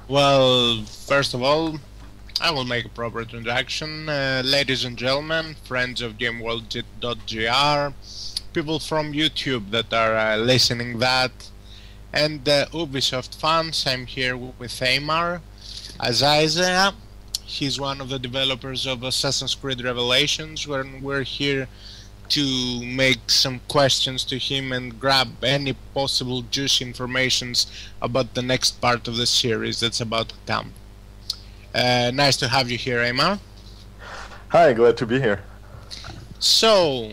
Well, first of all, I will make a proper introduction. Ladies and gentlemen, friends of GameWorld.gr, people from YouTube that are listening that, and Ubisoft fans, I'm here with Aymar Azaizia. He's one of the developers of Assassin's Creed Revelations, when we're here to make some questions to him and grab any possible juicy informations about the next part of the series that's about to come. Nice to have you here, Aymar. Hi, glad to be here. So,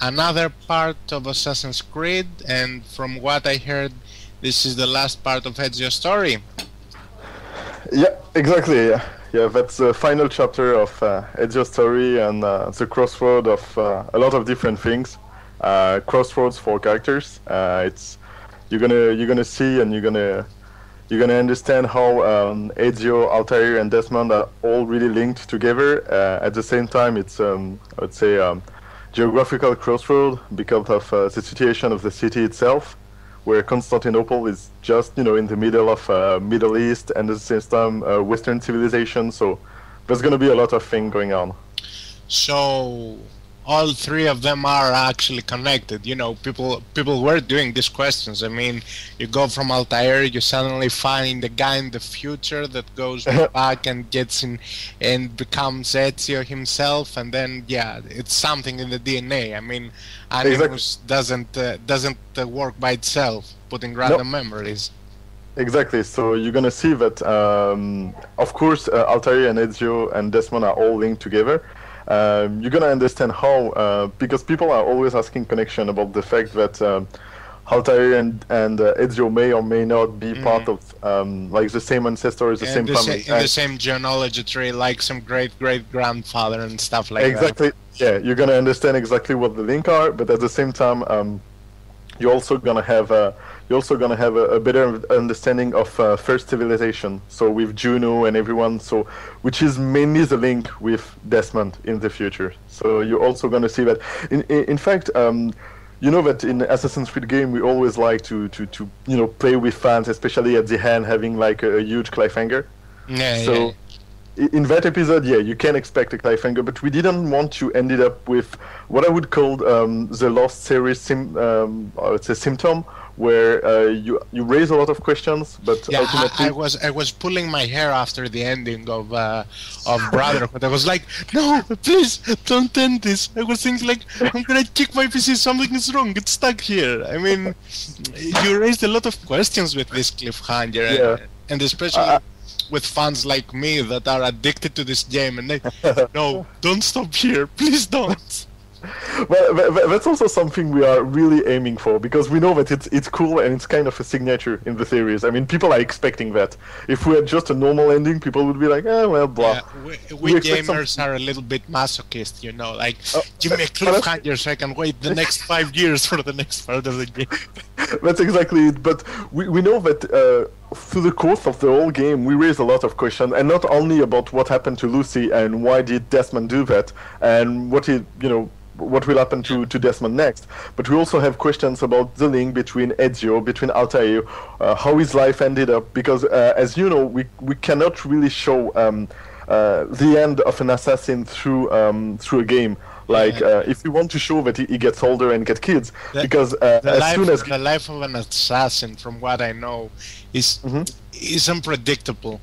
another part of Assassin's Creed, and from what I heard, this is the last part of Ezio's story. Yeah, exactly, yeah, that's the final chapter of Ezio's story, and the crossroad of a lot of different things. Crossroads for characters. You're gonna see, and you're gonna understand how Ezio, Altair, and Desmond are all really linked together. At the same time, it's I would say geographical crossroad because of the situation of the city itself, where Constantinople is just, in the middle of Middle East and at the same time Western civilization. So there's going to be a lot of things going on. So all three of them are actually connected. People were doing these questions. I mean, you go from Altair, you suddenly find a guy in the future that goes back and gets in and becomes Ezio himself, and then it's something in the DNA. I mean, Animus doesn't work by itself, putting random memories. Exactly. So you're gonna see that, of course, Altair and Ezio and Desmond are all linked together. You're gonna understand how, because people are always asking connection about the fact that Altair and Ezio may or may not be part of like the same ancestors, the same family, in the same genealogy tree, like some great-great-grandfather and stuff like that. Exactly. Yeah, you're gonna understand exactly what the link are, but at the same time, you're also gonna have a better understanding of first civilization. So with Juno and everyone, so which is mainly the link with Desmond in the future. So you're also gonna see that. In fact, you know that in Assassin's Creed game we always like to play with fans, especially at the end, having like a huge cliffhanger. Yeah. In that episode, you can expect a cliffhanger, but we didn't want to end it up with what I would call the Lost series symptom, where you raise a lot of questions, but ultimately I was pulling my hair after the ending of Brotherhood. I was like, no, please don't end this. I was thinking like, I'm gonna kick my PC, something is wrong, it's stuck here. I mean, you raised a lot of questions with this cliffhanger, and especially with fans like me that are addicted to this game, and they, no, don't stop here, please don't. Well, that's also something we are really aiming for, because we know that it's cool and it's kind of a signature in the series. I mean, people are expecting that. If we had just a normal ending, people would be like, well, blah. Yeah, we gamers are a little bit masochist, like, give me a cliffhanger so I can wait the next 5 years for the next part of the game. That's exactly it, but we know that through the course of the whole game, we raise a lot of questions, and not only about what happened to Lucy and why did Desmond do that, and what will happen to Desmond next, but we also have questions about the link between Ezio, between Altair, how his life ended up, because as you know, we cannot really show the end of an assassin through a game. Like, if we want to show that he gets older and gets kids, because the life of an assassin, from what I know, is unpredictable.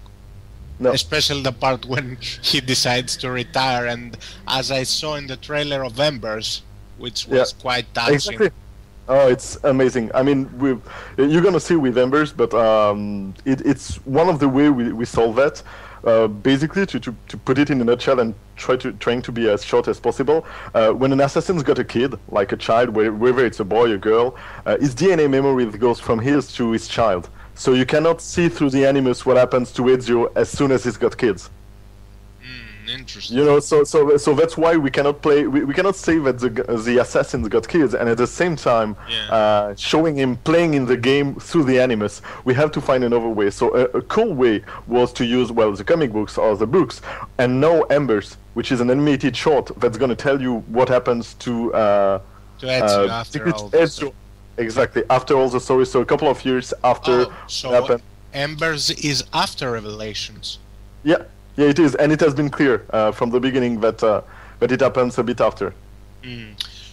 No. Especially the part when he decides to retire, and as I saw in the trailer of Embers, which was quite touching. Exactly. Oh, it's amazing. I mean, you're gonna see with Embers, but it's one of the way we solve that. Basically, to put it in a nutshell and trying to be as short as possible, when an assassin's got a kid, like a child, whether it's a boy or girl, his DNA memory goes from his to his child. So you cannot see through the animus what happens to Ezio as soon as he's got kids. Interesting. So that's why we cannot play. We cannot say that the assassin's got kids, and at the same time, showing him playing in the game through the animus. We have to find another way. So a cool way was to use the comic books or the books, and now Embers which is an animated short that's going to tell you what happens to Ezio after all this. Ezio. Exactly, after all the story. So a couple of years after so it happened. Embers is after Revelations. Yeah, it is, and it has been clear from the beginning that it happens a bit after.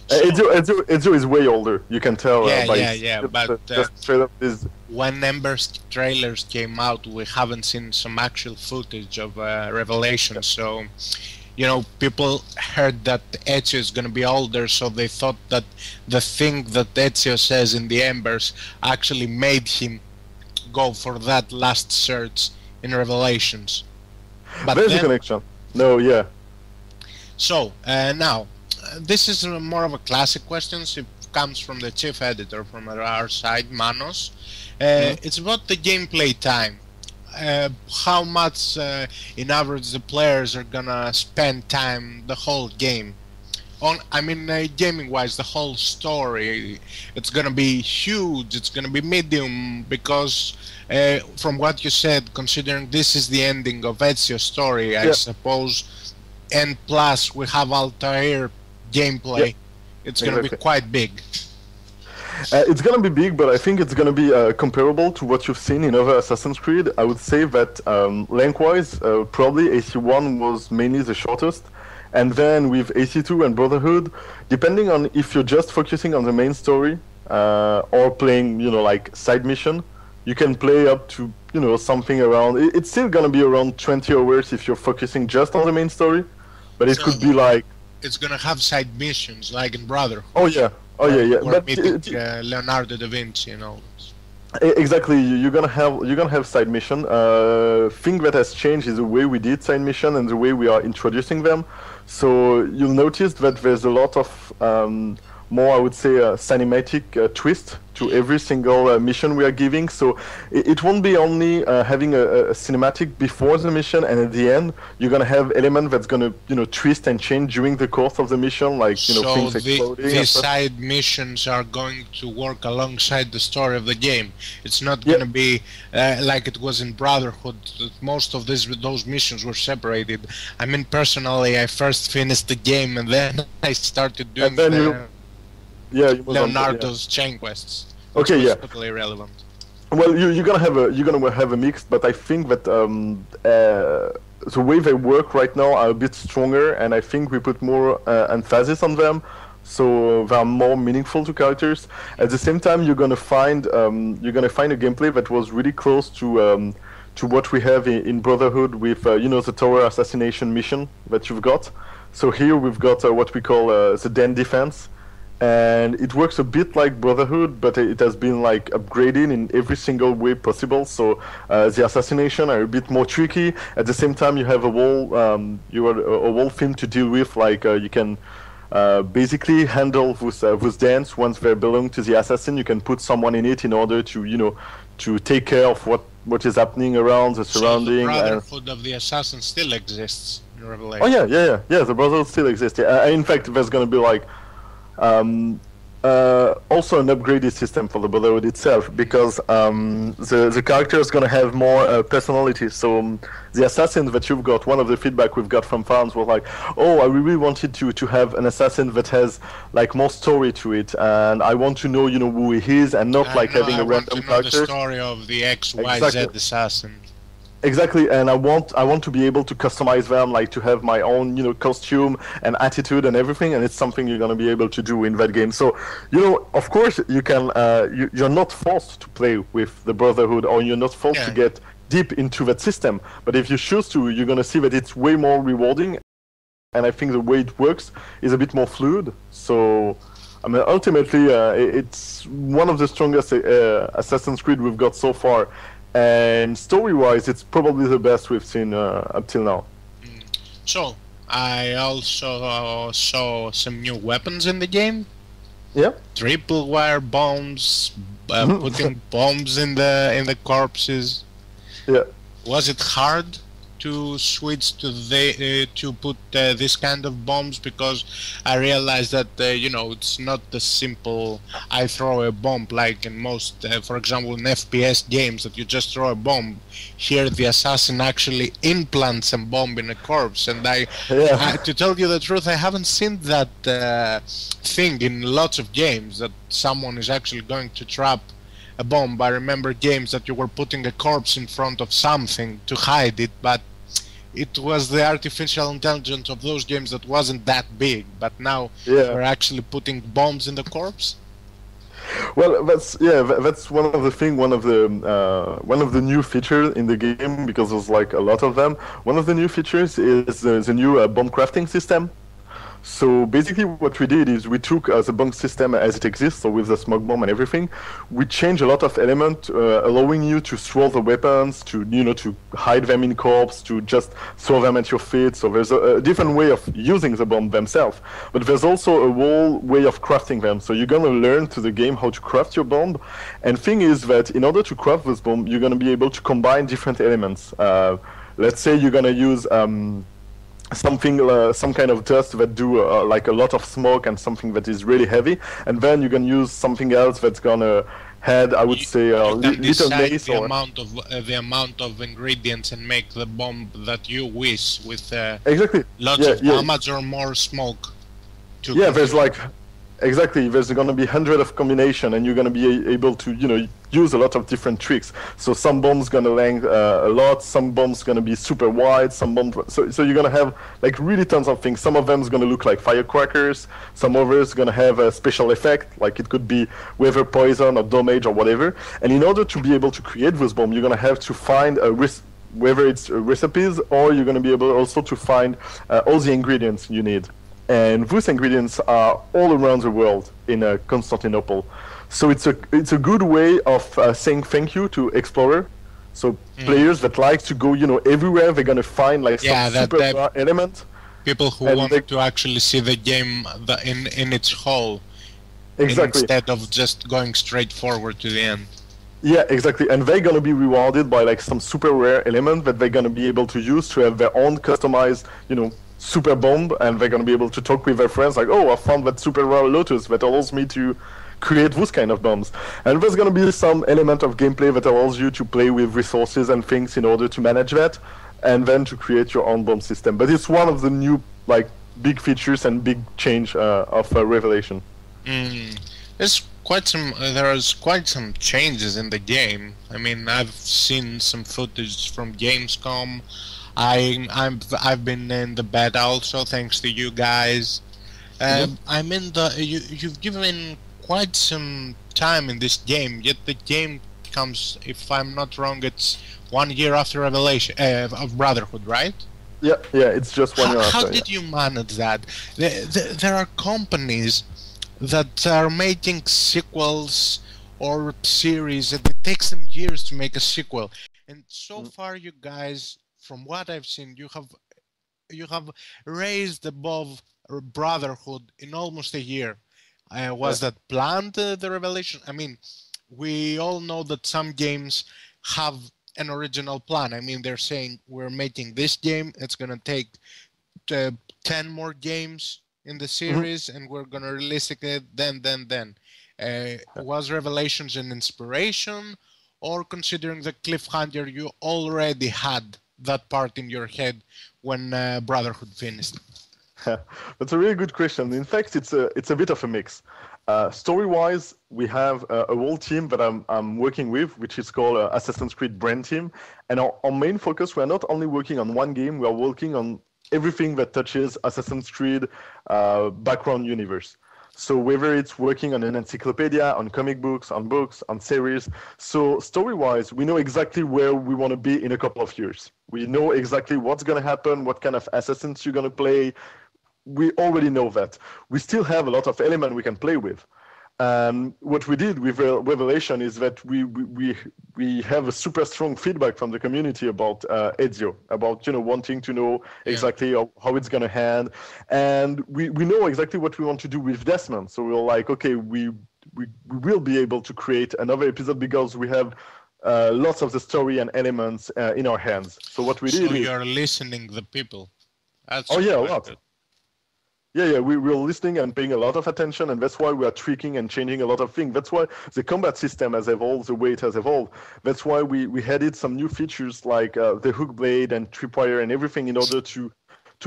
So, Ezio is way older. You can tell. But straight up is. When Ember's trailers came out, we haven't seen some actual footage of Revelations. So, you know, people heard that Ezio is going to be older, so they thought that the thing that Ezio says in the Embers actually made him go for that last search in Revelations. But there's a connection. No, yeah. So, now, this is more of a classic question. It comes from the chief editor from our side, Manos. It's about the gameplay time. How much, in average, the players are gonna spend time the whole game. Gaming-wise, the whole story, it's gonna be huge, it's gonna be medium, because from what you said, considering this is the ending of Ezio's story, I suppose, and plus we have Altair gameplay, it's gonna be quite big. It's gonna be big, but I think it's gonna be comparable to what you've seen in other Assassin's Creed. I would say that length-wise, probably AC1 was mainly the shortest. And then with AC2 and Brotherhood, depending on if you're just focusing on the main story or playing, like side mission, you can play up to, something around. It's still gonna be around 20 hours if you're focusing just on the main story, but it could be like. It's gonna have side missions like in Brotherhood. Oh yeah. But Leonardo da Vinci, Exactly, you're gonna have side mission. Thing that has changed is the way we did side mission and the way we are introducing them. So you'll notice that there's a lot of more, I would say, cinematic twist to every single mission we are giving. So it won't be only having a cinematic before the mission, and at the end you're gonna have element that's gonna twist and change during the course of the mission, like things exploding. The side missions are going to work alongside the story of the game. It's not gonna be like it was in Brotherhood. Most of those missions were separated. I mean, personally, I first finished the game and then I started doing Leonardo's chain quests. Okay, Totally irrelevant. Well, you're gonna have a mix, but I think that the way they work right now are a bit stronger, and I think we put more emphasis on them, so they are more meaningful to characters. At the same time, you're gonna find a gameplay that was really close to what we have in Brotherhood with the tower assassination mission that you've got. So here we've got what we call the den defense. And it works a bit like Brotherhood, but it has been like upgraded in every single way possible. So the assassination are a bit more tricky. At the same time, you have a whole thing to deal with. Like you can basically handle those dens once they belong to the assassin. You can put someone in it in order to take care of what is happening around the surrounding. So the Brotherhood of the Assassin still exists in Revelation. Oh yeah. The Brotherhood still exists. In fact, there's going to be like. Also an upgraded system for the Brotherhood itself, because the character is going to have more personality. So the assassins that you've got, one of the feedback we've got from fans was like, oh, I really wanted to have an assassin that has like more story to it, and I want to know who he is, and not having a random character. The story of the XYZ assassin. Exactly, and I want to be able to customize them, like to have my own, costume and attitude and everything, and it's something you're gonna be able to do in that game. So, of course, you can. You're not forced to play with the Brotherhood, or you're not forced to get deep into that system. But if you choose to, you're gonna see that it's way more rewarding, and I think the way it works is a bit more fluid. So, I mean, ultimately, it's one of the strongest Assassin's Creed we've got so far. And story-wise, it's probably the best we've seen up till now. So, I also saw some new weapons in the game. Yeah. Triple wire bombs, putting bombs in the corpses. Yeah. Was it hard to switch to to put this kind of bombs, because I realized that it's not the simple I throw a bomb like in most, for example, in FPS games, that you just throw a bomb. Here, the assassin actually implants a bomb in a corpse, and to tell you the truth, I haven't seen that thing in lots of games, that someone is actually going to trap a bomb. I remember games that you were putting a corpse in front of something to hide it, but it was the artificial intelligence of those games that wasn't that big. But now we're actually putting bombs in the corpse. Well, that's one of the new features in the game, because there's like a lot of them. One of the new features is the new bomb crafting system. So basically what we did is we took the bomb system as it exists, so with the smoke bomb and everything, we changed a lot of elements, allowing you to throw the weapons, to to hide them in corpse, to just throw them at your feet. So there's a different way of using the bomb themselves, but there's also a whole way of crafting them. So you're gonna learn through the game how to craft your bomb. And thing is that in order to craft this bomb, you're gonna be able to combine different elements. Let's say you're gonna use some kind of dust that do like a lot of smoke, and something that is really heavy, and then you can use something else that's gonna had, I would say, little mace, the amount of ingredients, and make the bomb that you wish with lots of damage or more smoke. There's like there's going to be hundreds of combination, and you're going to be able to use a lot of different tricks. So some bombs going to length a lot, some bombs going to be super wide, some bombs, so you're going to have like really tons of things. Some of them is going to look like firecrackers, some others going to have a special effect, like it could be whether poison or damage or whatever. And in order to be able to create this bomb, you're going to have to find whether it's recipes, or you're going to be able also to find all the ingredients you need. And those ingredients are all around the world in Constantinople. So it's a good way of saying thank you to explorer. So players that like to go everywhere, they're gonna find like some super element. People who want to actually see the game in its whole, instead of just going straight forward to the end. Yeah, exactly. And they're gonna be rewarded by like some super rare element that they're gonna be able to use to have their own customized, super bomb, and they're going to be able to talk with their friends like, oh, I found that super rare lotus that allows me to create those kind of bombs. And there's going to be some element of gameplay that allows you to play with resources and things in order to manage that, and then to create your own bomb system. But it's one of the new like big features and big change of Revelation. There's quite some changes in the game. I mean, I've seen some footage from Gamescom. I've been in the beta also, thanks to you guys. I'm in you've given quite some time in this game, yet the game comes, if I'm not wrong, it's 1 year after Revelation of Brotherhood, right? Yeah, it's just 1 year after. How did you manage that? There are companies that are making sequels or series, and it takes them years to make a sequel. And so far, you guys, from what I've seen, you have raised above Brotherhood in almost a year. Was that planned, the Revelation? I mean, we all know that some games have an original plan. I mean, they're saying we're making this game, it's gonna take 10 more games in the series, and we're gonna release it then. Was Revelations an inspiration, or considering the cliffhanger you already had that part in your head when Brotherhood finished? That's a really good question. In fact, it's a bit of a mix. Story-wise, we have a whole team that I'm working with, which is called Assassin's Creed Brand Team. And our main focus, we're not only working on one game, we are working on everything that touches Assassin's Creed background universe. So whether it's working on an encyclopedia, on comic books, on series. So story-wise, we know exactly where we want to be in a couple of years. We know exactly what's going to happen, what kind of assassins you're going to play. We already know that. We still have a lot of elements we can play with. What we did with Revelation is that we have a super strong feedback from the community about Ezio, about wanting to know exactly how it's gonna end, and we know exactly what we want to do with Desmond. So we're like, okay, we will be able to create another episode because we have lots of the story and elements in our hands. So what we did So is, you're listening the people. That's oh yeah, a quite lot. good. Yeah, we're listening and paying a lot of attention, and that's why we are tweaking and changing a lot of things. That's why the combat system has evolved the way it has evolved. That's why we added some new features like the hook blade and tripwire and everything in order to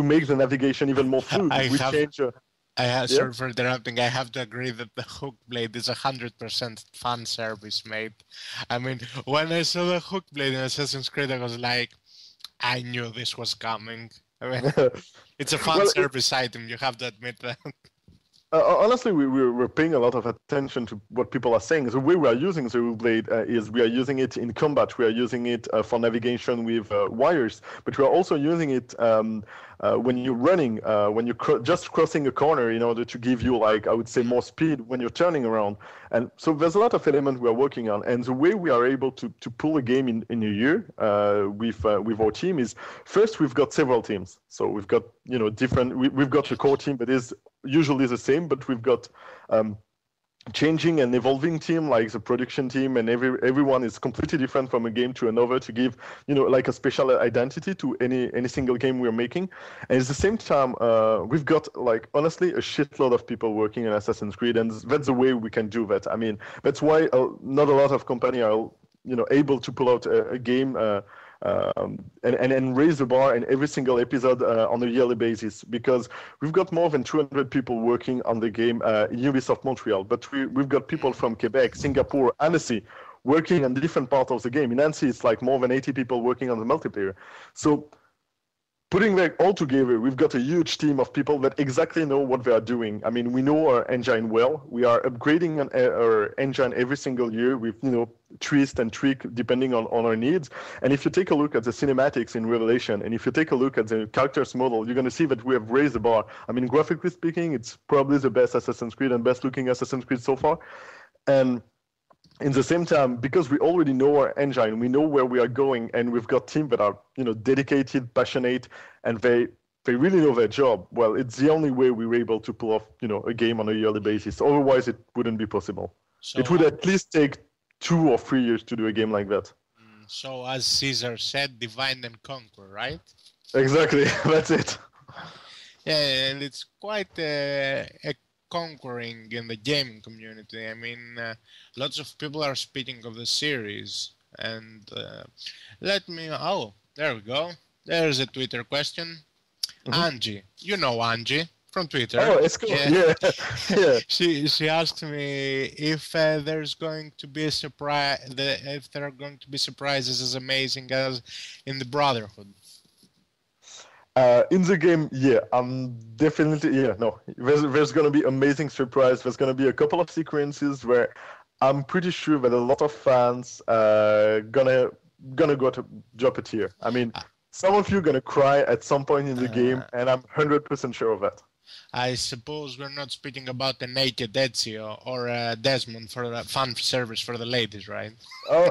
make the navigation even more fluid. I We have change. Yeah. sorry for interrupting. I have to agree that the hook blade is 100% fan service, mate. I mean, when I saw the hook blade in Assassin's Creed, I was like, I knew this was coming. I mean, it's a fan Well, service item. You have to admit that. honestly, we're paying a lot of attention to what people are saying. The way we are using the Rule Blade is we are using it in combat. We are using it for navigation with wires, but we are also using it when you're running, when you're just crossing a corner in order to give you, like, I would say, more speed when you're turning around. And so there's a lot of elements we are working on. And the way we are able to pull a game in a year with our team is, first, we've got several teams. So we've got, different, we've got the core team that is usually the same, but we've got changing and evolving team, like the production team, and everyone is completely different from a game to another to give, like a special identity to any single game we're making. And at the same time, we've got, like, honestly, a shitload of people working on Assassin's Creed, and that's the way we can do that. I mean, that's why not a lot of companies are, able to pull out a game and raise the bar in every single episode on a yearly basis, because we've got more than 200 people working on the game in Ubisoft Montreal, but we've got people from Quebec, Singapore, Annecy working on different parts of the game. In Annecy, it's like more than 80 people working on the multiplayer. So putting that all together, we've got a huge team of people that exactly know what they are doing. I mean, we know our engine well. We are upgrading our engine every single year with, twist and trick depending on our needs. And if you take a look at the cinematics in Revelation, and if you take a look at the characters model, you're going to see that we have raised the bar. I mean, graphically speaking, it's probably the best Assassin's Creed and best looking Assassin's Creed so far. And in the same time, because we already know our engine, we know where we are going, and we've got teams that are, dedicated, passionate, and they really know their job. Well, it's the only way we were able to pull off, a game on a yearly basis. Otherwise, it wouldn't be possible. So, it would at least take 2 or 3 years to do a game like that. So, as Caesar said, divide and conquer, right? Exactly, that's it. Yeah, and it's quite a conquering in the gaming community. I mean, lots of people are speaking of the series, and oh, there we go. There's a Twitter question. Angie, Angie from Twitter. Oh, it's cool. Yeah. She asked me if there's going to be a surprise, if there are going to be surprises as amazing as in the Brotherhood. In the game, yeah, I'm definitely, no. There's going to be amazing surprise. There's going to be a couple of sequences where I'm pretty sure that a lot of fans gonna go to drop a tear. I mean, some of you are gonna cry at some point in the game, and I'm 100% sure of that. I suppose we're not speaking about the naked Ezio or Desmond for a fan service for the ladies, right? Oh,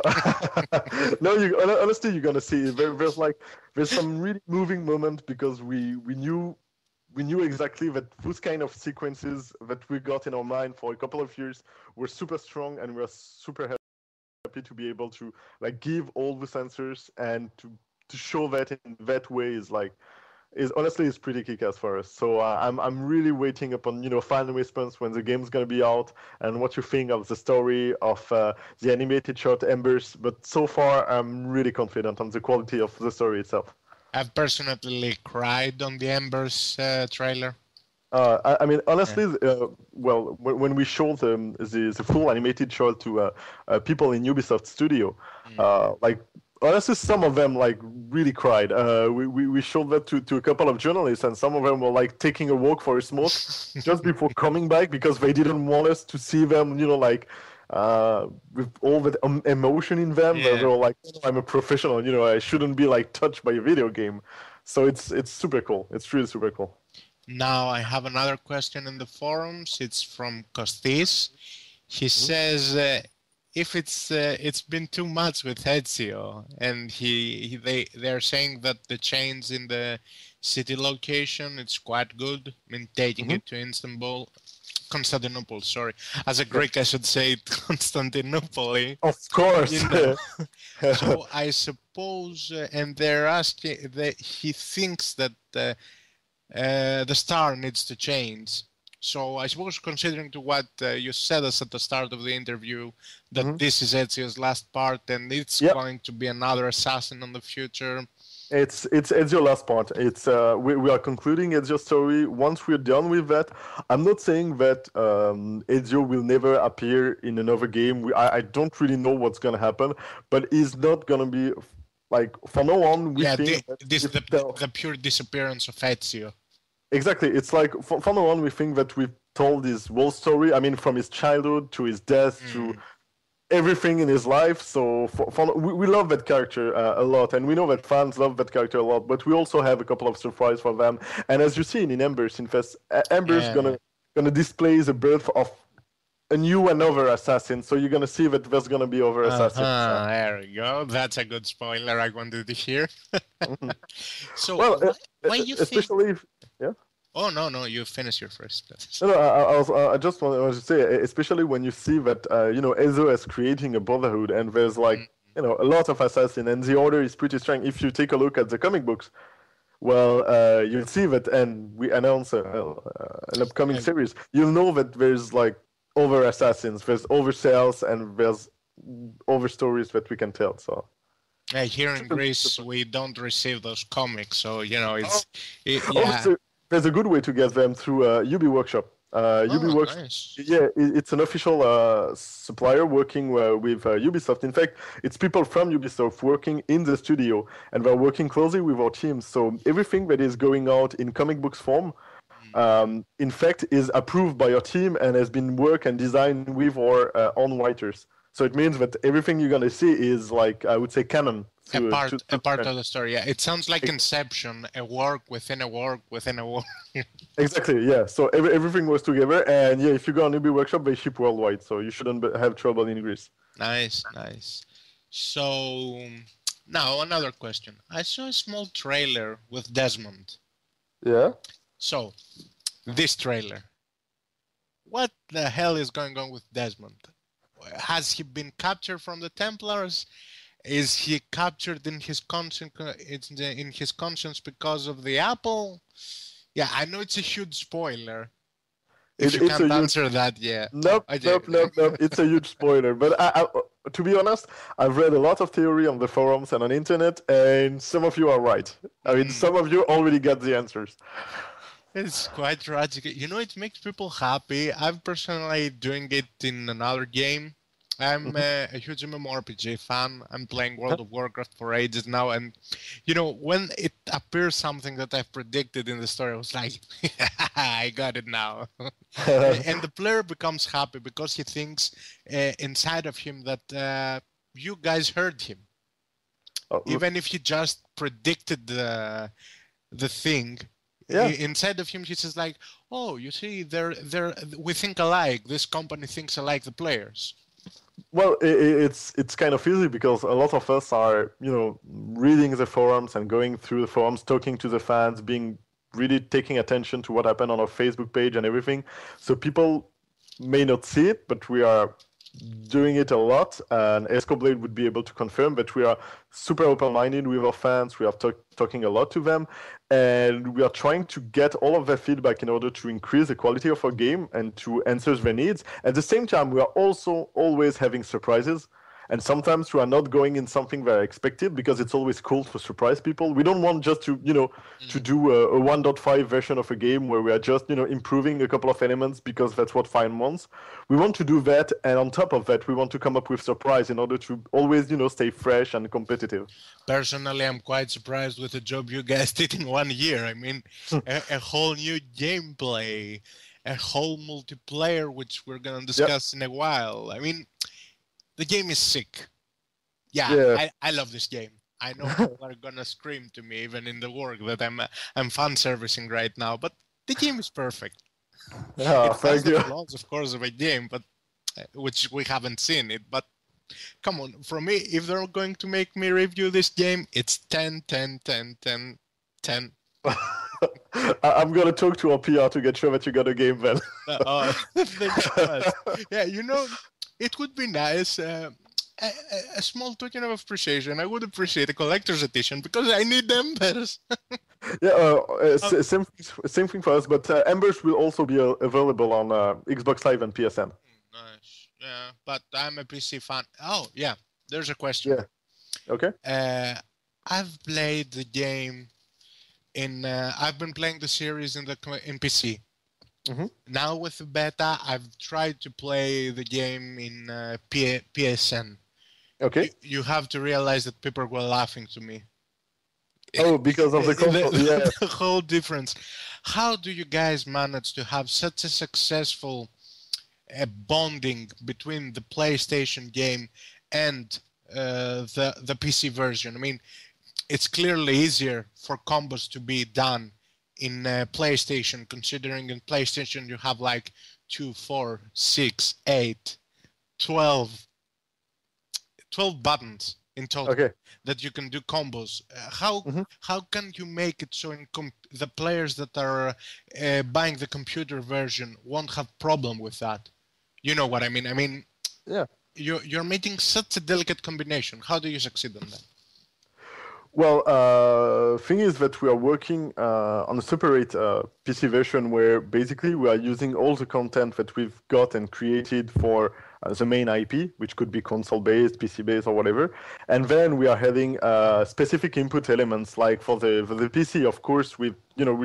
no, honestly, you're gonna see there's some really moving moment, because we knew exactly that those kind of sequences that we got in our mind for a couple of years were super strong, and we're super happy to be able to, like, give all the answers, and to show that in that way is honestly pretty kick-ass for us. So I'm really waiting upon fan response when the game's gonna be out, and what you think of the story of the animated short Embers. But so far, I'm really confident on the quality of the story itself. I've personally cried on the Embers trailer. I mean, honestly, when we showed the full animated short to people in Ubisoft Studio, honestly, some of them really cried. We showed that to a couple of journalists, and some of them were taking a walk for a smoke just before coming back, because they didn't want us to see them, with all that emotion in them. Yeah. They were like, I'm a professional, I shouldn't be touched by a video game. So it's super cool. It's really super cool. Now I have another question in the forums. It's from Kostis. He says, if it's been too much with Ezio, and they're saying that the change in the city location, it's quite good. I mean, taking it to Istanbul, Constantinople, sorry. As a Greek, I should say Constantinople. Of course. You know. So I suppose, and they're asking that he thinks that the star needs to change. So I suppose, considering to what you said us at the start of the interview, that this is Ezio's last part, and it's going to be another assassin in the future. It's Ezio's last part. It's we are concluding Ezio's story. Once we're done with that, I'm not saying that Ezio will never appear in another game. I don't really know what's gonna happen, but he's not gonna be like from now on. We think the pure disappearance of Ezio. Exactly. It's like from now on we think that we've told his whole story. I mean, from his childhood to his death to everything in his life. So we love that character a lot, and we know that fans love that character a lot. But we also have a couple of surprises for them. And as you see in Embers, Embers gonna display the birth of a new another assassin. So you're gonna see that there's gonna be other assassins. There we go. That's a good spoiler I wanted to hear. So why you especially think? Oh no! You finish your first. No, I just wanted to say, especially when you see that Ezio is creating a brotherhood, and there's like a lot of assassins, and the order is pretty strong. If you take a look at the comic books, well, you'll see that, and we announce an upcoming series. You'll know that there's like other assassins, there's other cells, and there's other stories that we can tell. So. Here in Greece, we don't receive those comics, so it's there's a good way to get them through UB Workshop. Nice. Yeah, it's an official supplier working with Ubisoft. In fact, it's people from Ubisoft working in the studio, and they're working closely with our team. So everything that is going out in comic books form, in fact, is approved by our team and has been worked and designed with our own writers. So it means that everything you're gonna see is like, I would say, canon. A part of the story. Yeah, it sounds like Inception, a work within a work within a work. Exactly. Yeah. So everything was together, and yeah, if you go on UB Workshop, they ship worldwide, so you shouldn't have trouble in Greece. Nice. So now another question. I saw a small trailer with Desmond. Yeah. So this trailer. What the hell is going on with Desmond? Has he been captured from the Templars? Is he captured in his conscience because of the apple? Yeah, I know it's a huge spoiler. If you can't answer that, yeah. Nope. It's a huge spoiler. But to be honest, I've read a lot of theory on the forums and on internet, and some of you are right. I mean, some of you already got the answers. It's quite tragic. It makes people happy. I'm personally doing it in another game. I'm a huge MMORPG fan. I'm playing World of Warcraft for ages now, and when it appears something that I've predicted in the story, I was like, I got it now. And the player becomes happy because he thinks inside of him that you guys heard him. Even if he just predicted the thing, inside of him he says like, oh, you see, we think alike. This company thinks alike the players. Well, it's kind of easy because a lot of us are, reading the forums and going through the forums, talking to the fans, being really taking attention to what happened on our Facebook page and everything. So people may not see it, but we are doing it a lot, and Escoblade would be able to confirm that we are super open-minded with our fans. We are talking a lot to them, and we are trying to get all of their feedback in order to increase the quality of our game and to answer their needs. At the same time, we are also always having surprises. And sometimes we are not going in something very expected because it's always cool to surprise people. We don't want just to, to do a 1.5 version of a game where we are just, improving a couple of elements because that's what fans wants. We want to do that, and on top of that, we want to come up with surprise in order to always, stay fresh and competitive. Personally, I'm quite surprised with the job you guys did in 1 year. I mean, a whole new gameplay, a whole multiplayer, which we're going to discuss in a while. I mean, the game is sick. Yeah. I love this game. I know people are gonna scream to me even in the work that I'm fan servicing right now, but the game is perfect. Oh, it has the flaws, of course, of a game, but which we haven't seen it. But come on, for me, if they're going to make me review this game, it's 10, 10, 10, 10, 10. I'm gonna talk to our PR to get sure that you got a game then. Oh, thanks so much. Yeah, it would be nice. A small token of appreciation. I would appreciate a collector's edition because I need them better. Yeah, same thing for us. But Embers will also be available on Xbox Live and PSN. Nice. Yeah, but I'm a PC fan. Oh, yeah. There's a question. Yeah. Okay. I've played the game I've been playing the series in PC. Mm-hmm. Now with the beta, I've tried to play the game in PSN. Okay. You have to realize that people were laughing to me. Oh, because of the console. Yeah. The whole difference. How do you guys manage to have such a successful bonding between the PlayStation game and the PC version? I mean, it's clearly easier for combos to be done in PlayStation, considering in PlayStation you have like 2, 4, 6, 8, 12 buttons in total that you can do combos. How can you make it so the players that are buying the computer version won't have problem with that? You know what I mean? I mean, yeah. You're making such a delicate combination. How do you succeed on that? Well, thing is that we are working on a separate PC version where basically we are using all the content that we've got and created for the main IP, which could be console-based, PC-based, or whatever. And then we are having specific input elements, like for the PC, of course, we're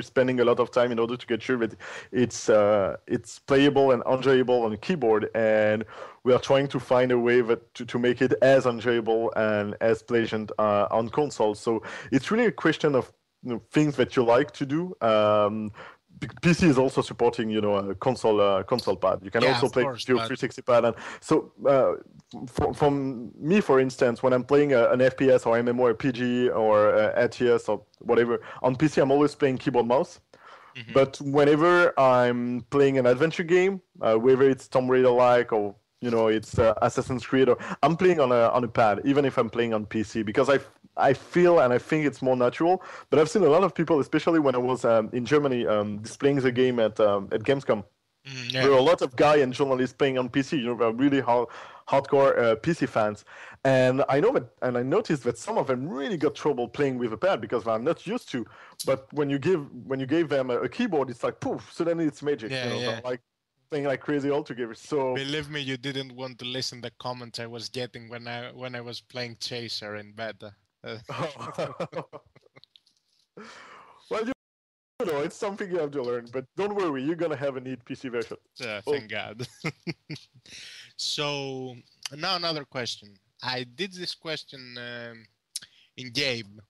spending a lot of time in order to get sure that it's playable and enjoyable on the keyboard, and we are trying to find a way to make it as enjoyable and as pleasant on console. So it's really a question of things that you like to do. PC is also supporting, a console pad. You can also play with your 360 pad. And so, from me, for instance, when I'm playing an FPS or MMORPG or RTS or whatever on PC, I'm always playing keyboard mouse. Mm-hmm. But whenever I'm playing an adventure game, whether it's Tomb Raider-like or it's Assassin's Creed, or I'm playing on a pad, even if I'm playing on PC, because I feel and I think it's more natural. But I've seen a lot of people, especially when I was in Germany displaying the game at Gamescom. There were a lot of guys and journalists playing on PC. They're really hardcore PC fans, and I noticed that some of them really got trouble playing with a pad because they're not used to. But when you gave them a keyboard, it's like poof, suddenly it's magic. They're like playing like crazy altogether. So believe me, you didn't want to listen the comments I was getting when I was playing Chaser in beta. Well, it's something you have to learn, but don't worry, you're gonna have a neat PC version. Yeah, thank God. So now another question. I did this question in Gabe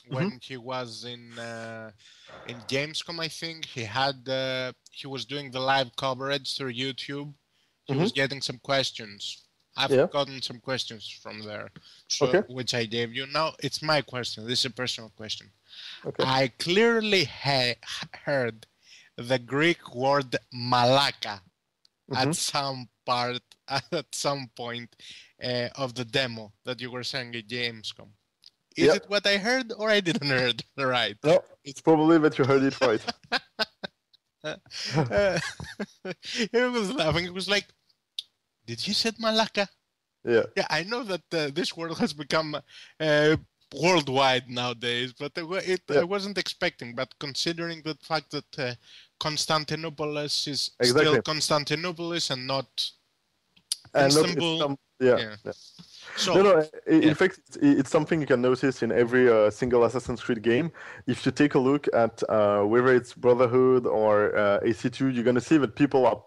when he was in Gamescom. I think he was doing the live coverage through YouTube. He was getting some questions. I've gotten some questions from there, which I gave you. Now it's my question. This is a personal question. Okay. I clearly heard the Greek word malaka at some point of the demo that you were saying at Gamescom. Is it what I heard, or I didn't hear it right? No, it's probably that you heard it right. He was laughing. It was like, did you say malaka? Yeah. Yeah, I know that this word has become worldwide nowadays, but I wasn't expecting. But considering the fact that Constantinopolis is still Constantinopolis and not Istanbul. So, in fact, it's something you can notice in every single Assassin's Creed game. If you take a look at whether it's Brotherhood or AC2, you're going to see that people are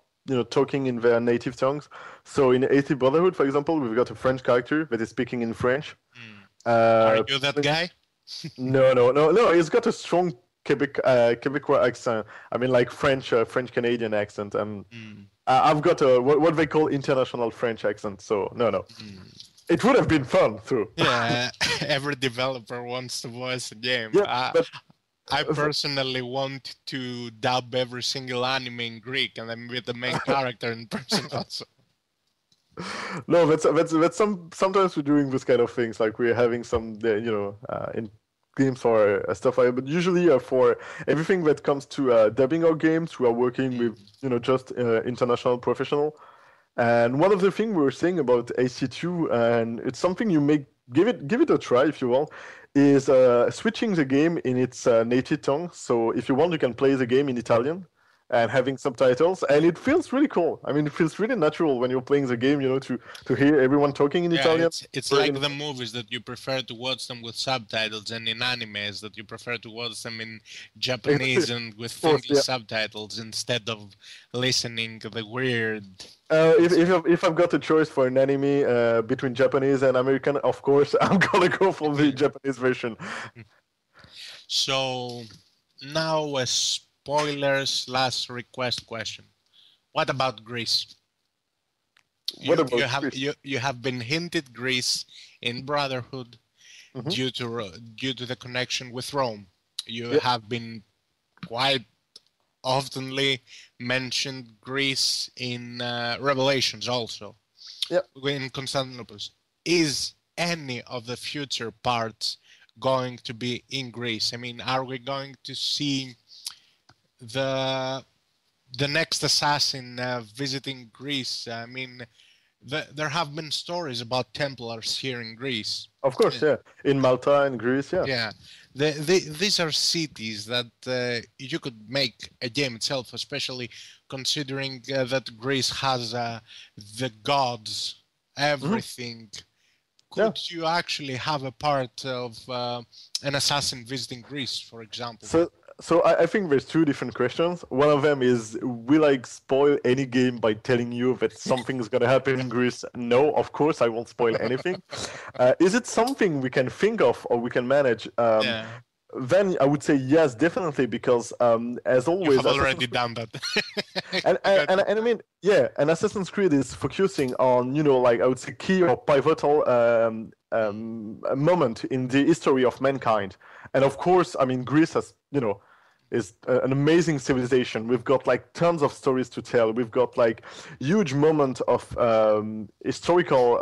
talking in their native tongues. So in AC Brotherhood, for example, we've got a French character that is speaking in French. Are you that guy? No. He's got a strong Quebecois accent. I mean, like French Canadian accent. I've got what they call international French accent. So no. It would have been fun too. Yeah, every developer wants to voice a game. Yeah, I personally want to dub every single anime in Greek and then with the main character in person also. No, that's sometimes we're doing this kind of things. Like we're having some, in games or stuff like that. But usually for everything that comes to dubbing our games, we are working with just international professional. And one of the things we were saying about AC2, and it's something you may give it a try if you want, is switching the game in its native tongue. So if you want, you can play the game in Italian and having subtitles, and it feels really cool. I mean, it feels really natural when you're playing the game, to hear everyone talking in Yeah, Italian. it's like the movies that you prefer to watch them with subtitles, and in animes that you prefer to watch them in Japanese and with Of course, English yeah. subtitles instead of listening to the weird. If I've got a choice for an anime between Japanese and American, of course I'm gonna go for the Japanese version. So now a spoilers last request question. What about Greece? What You about have Chris? you have been hinted Greece in Brotherhood Hmm. due to the connection with Rome. You Yeah, have been quite oftenly mentioned Greece in Revelations also yeah. in Constantinople. Is any of the future parts going to be in Greece? I mean, are we going to see the the next assassin visiting Greece? I mean, there have been stories about Templars here in Greece. Of course, yeah. In Malta and Greece, yeah. Yeah, these are cities that you could make a game itself, especially considering that Greece has the gods, Hmm. everything. Yeah. Could you actually have a part of an assassin visiting Greece, for example? So I think there's two different questions. One of them is, will I spoil any game by telling you that something's gonna happen in Greece? No, of course I won't spoil anything. Is it something we can think of or we can manage? Yeah, Then I would say yes, definitely, because as you always, have Assassin's already Creed, done that. and, I and, got and, it. and I mean, yeah, and Assassin's Creed is focusing on, like I would say, key or pivotal a moment in the history of mankind. And of course, I mean, Greece has, is an amazing civilization. We've got like tons of stories to tell. We've got like huge moment of historical,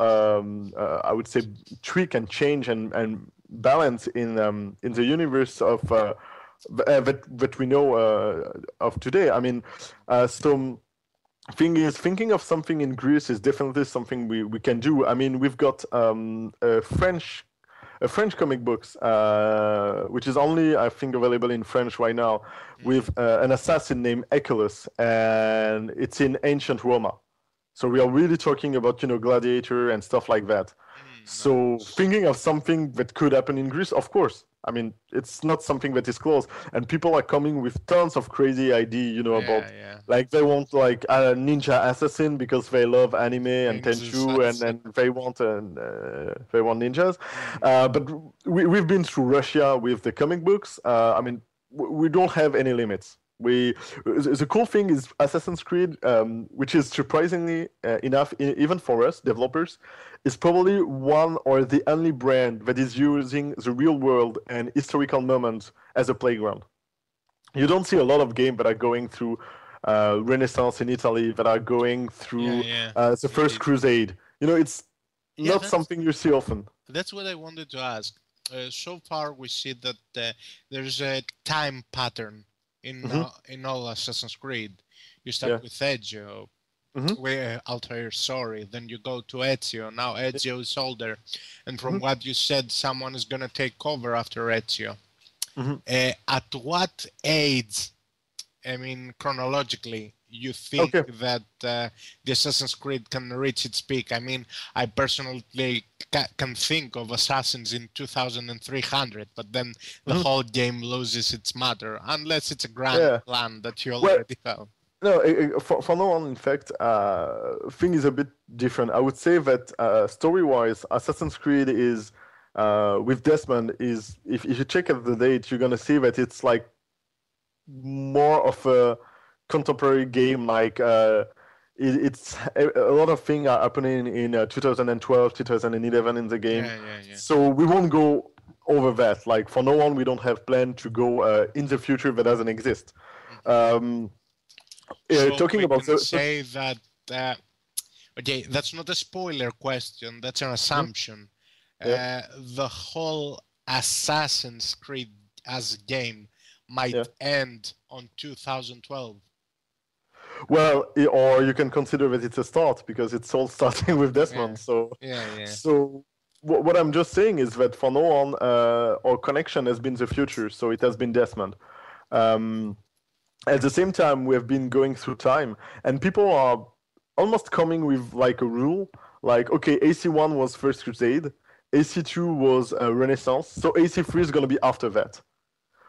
I would say, tweak and change and balance in the universe of that we know of today. I mean, so thing is, thinking of something in Greece is definitely something we can do. I mean, we've got a French comic books, which is only, I think, available in French right now, with an assassin named Eculus, and it's in ancient Roma. So we are really talking about, gladiator and stuff like that. So Nice. thinking of something that could happen in Greece, of course. I mean, it's not something that is close, and people are coming with tons of crazy idea, Yeah, about yeah. like they want like a ninja assassin because they love anime and Things Tenchu, assassin. and they want ninjas. Mm. But we've been through Russia with the comic books. I mean, we don't have any limits. The cool thing is Assassin's Creed, which is surprisingly enough, even for us developers, is probably one or the only brand that is using the real world and historical moments as a playground. You don't see a lot of games that are going through Renaissance in Italy, that are going Yeah, through yeah. the First Indeed. Crusade. It's Yeah, not something you see often. that's what I wanted to ask. So far, we see that there's a time pattern Hmm. in all Assassin's Creed. You start Yeah. with Ezio, Hmm. where Altair, sorry, then you go to Ezio. Now Ezio is older, and from Hmm. what you said, someone is gonna take over after Ezio. Hmm. At what age, I mean, chronologically, you think Okay. that the Assassin's Creed can reach its peak? I mean, I personally can think of Assassins in 2300, but then the Hmm. whole game loses its matter, unless it's a grand Yeah. plan that you Well, already have. no, for now on, in fact, thing is a bit different. I would say that story-wise, Assassin's Creed is with Desmond is, if you check at the date, you're gonna see that it's like more of a contemporary game. Like it's a lot of things are happening in 2012, 2011 in the game. Yeah, yeah, yeah. So we won't go over that. Like for no one, we don't have plan to go in the future that doesn't exist. Mhm. Um, So talking we about can the say that, that's not a spoiler question, that's an Mhm. assumption. Yeah. The whole Assassin's Creed as a game might end on 2012. Well, or you can consider that it's a start because it's all starting with Desmond. So what I'm just saying is that for now on, our connection has been the future. So it has been Desmond. At the same time, we have been going through time, and people are almost coming with like a rule, like okay, AC1 was First Crusade, AC2 was Renaissance, so AC3 is going to be after that.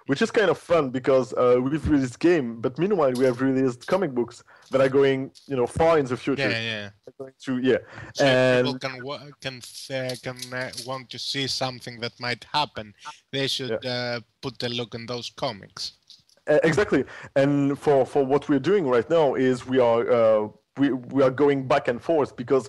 Which is kind of fun because we've released game, but meanwhile we have released comic books that are going, far in the future. Going to, So and people can want to see something that might happen. They should put a look in those comics. Exactly, and for what we're doing right now is we are going back and forth because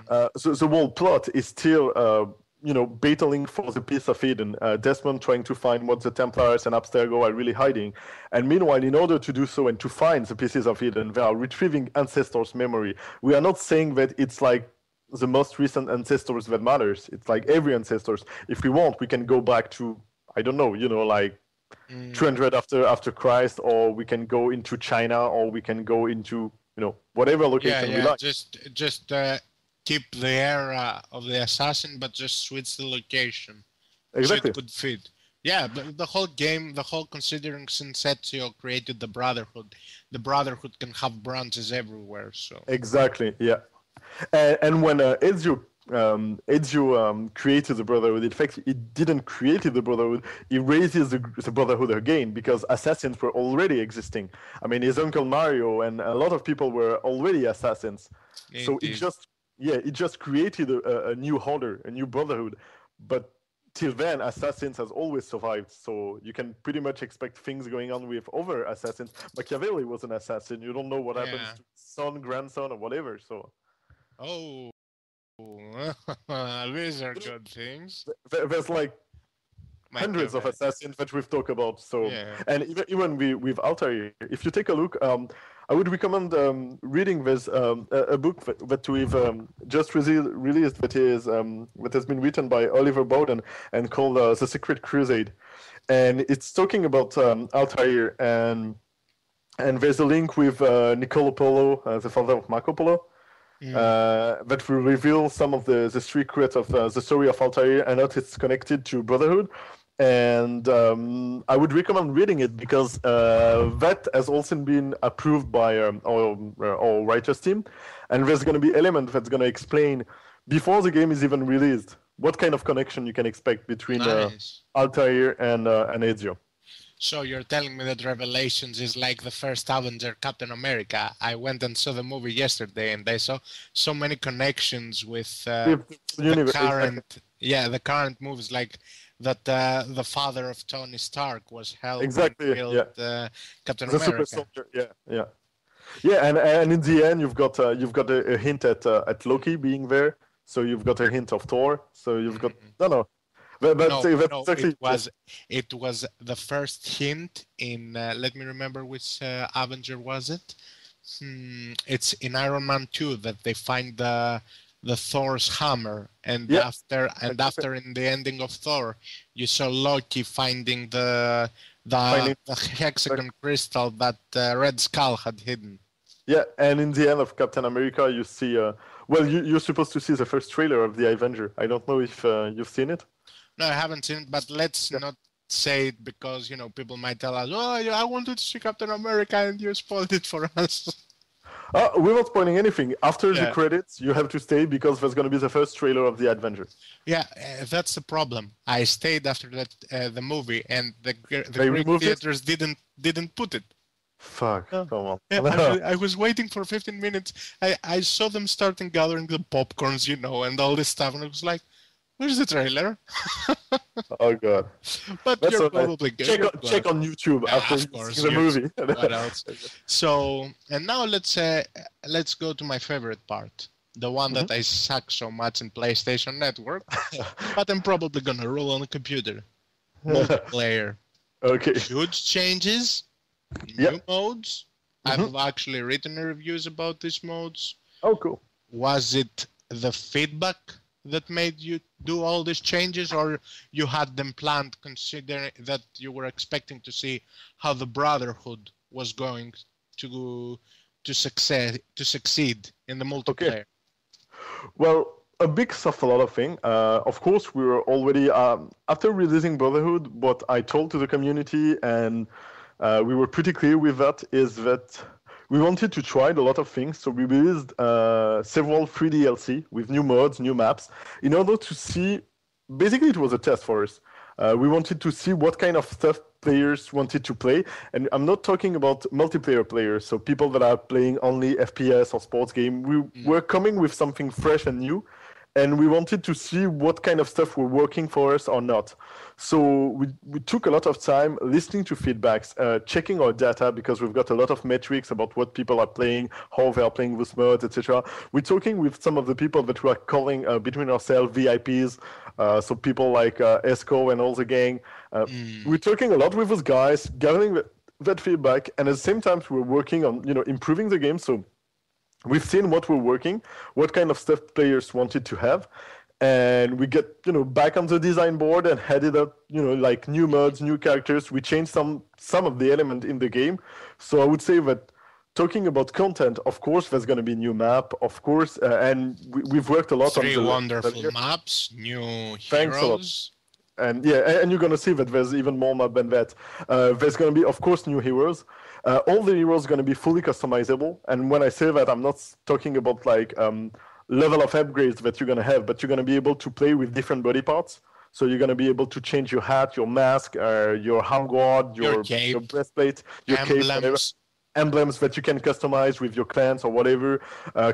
the whole plot is still. Battling for the piece of Eden. Desmond trying to find what the Templars and Abstergo are really hiding. And meanwhile, in order to do so and to find the pieces of Eden, they are retrieving ancestors' memory. We are not saying that it's like the most recent ancestors that matters. It's like every ancestors. If we want, we can go back to, I don't know, like 200 after Christ, or we can go into China, or we can go into, whatever location we like. Just keep the era of the assassin, but just switch the location. Exactly. So it could fit. Yeah, but the whole game, considering since Ezio created the Brotherhood can have branches everywhere. So exactly, yeah. And when Ezio created the Brotherhood, in fact, he didn't create the Brotherhood. He raises the Brotherhood again because assassins were already existing. I mean, his uncle Mario and a lot of people were already assassins. Indeed. So it just created a new order, a new brotherhood. But till then, Assassins has always survived. So you can pretty much expect things going on with other assassins. Machiavelli was an assassin. You don't know what happens to his son, grandson, or whatever. So. Oh, these are good things. There's like hundreds of assassins that we've talked about. So, and even with Altair, if you take a look, I would recommend reading this a book that we've just released that has been written by Oliver Bowden and called The Secret Crusade, and it's talking about Altair and there's a link with Niccolo Polo, the father of Marco Polo. That will reveal some of the secrets of the story of Altair and how it's connected to Brotherhood. And I would recommend reading it because that has also been approved by our writers team. And there's going to be elements that's going to explain, before the game is even released, what kind of connection you can expect between Altair and Ezio. So you're telling me that Revelations is like the first Avenger, Captain America. I went and saw the movie yesterday, and I saw so many connections with the current, the current movies, like that the father of Tony Stark was held and killed Captain America. Super soldier, and in the end you've got a hint at Loki being there, so you've got a hint of Thor, so you've got it was the first hint in. Let me remember which Avenger was it. It's in Iron Man 2 that they find the Thor's hammer, and after in the ending of Thor, you saw Loki finding the hexagon crystal that Red Skull had hidden. Yeah, and in the end of Captain America, you see. You're supposed to see the first trailer of the Avenger. I don't know if you've seen it. No, I haven't seen it, but let's not say it because, people might tell us, I wanted to see Captain America and you spoiled it for us. We're not spoiling anything. After the credits, you have to stay because there's going to be the first trailer of the Avenger. Yeah, that's the problem. I stayed after that the movie, and the Greek theaters didn't put it. Fuck, come on. Yeah, I was waiting for 15 minutes. I saw them starting gathering the popcorns, and all this stuff, and I was like, where's the trailer? Oh god! But that's you're probably good. Check on YouTube after the movie. What else? So, and now let's go to my favorite part, the one that I suck so much in PlayStation Network, but I'm probably gonna roll on a computer. Multiplayer. Okay. Huge changes, new modes. I've actually written reviews about these modes. Oh, cool. Was it the feedback that made you do all these changes, or you had them planned considering that you were expecting to see how the Brotherhood was going to succeed in the multiplayer? Okay. Well, a big stuff, a lot of thing. Of course, we were already after releasing Brotherhood. What I told to the community, and we were pretty clear with that, is that we wanted to try a lot of things. So we released several free DLC with new mods, new maps, in order to see. Basically, it was a test for us. We wanted to see what kind of stuff players wanted to play, and I'm not talking about multiplayer players, so people that are playing only FPS or sports game. We were coming with something fresh and new, and we wanted to see what kind of stuff were working for us or not. So we took a lot of time listening to feedbacks, checking our data, because we've got a lot of metrics about what people are playing, how they are playing with mods, etc. We're talking with some of the people that we are calling between ourselves VIPs, so people like Esco and all the gang. We're talking a lot with those guys, gathering that feedback, and at the same time we're working on improving the game. So we've seen what we're working, what kind of stuff players wanted to have, and we get back on the design board and headed up like new mods, new characters. We changed some of the element in the game. So I would say that talking about content, of course there's going to be new map, of course, and we've worked a lot on Three wonderful maps, new Thanks heroes. A lot. And and you're going to see that there's even more map than that. There's going to be, of course, new heroes. All the heroes are going to be fully customizable. And when I say that, I'm not talking about like level of upgrades that you're going to have, but you're going to be able to play with different body parts. So you're going to be able to change your hat, your mask, your arm guard, your breastplate, your emblems. Emblems that you can customize with your clans or whatever,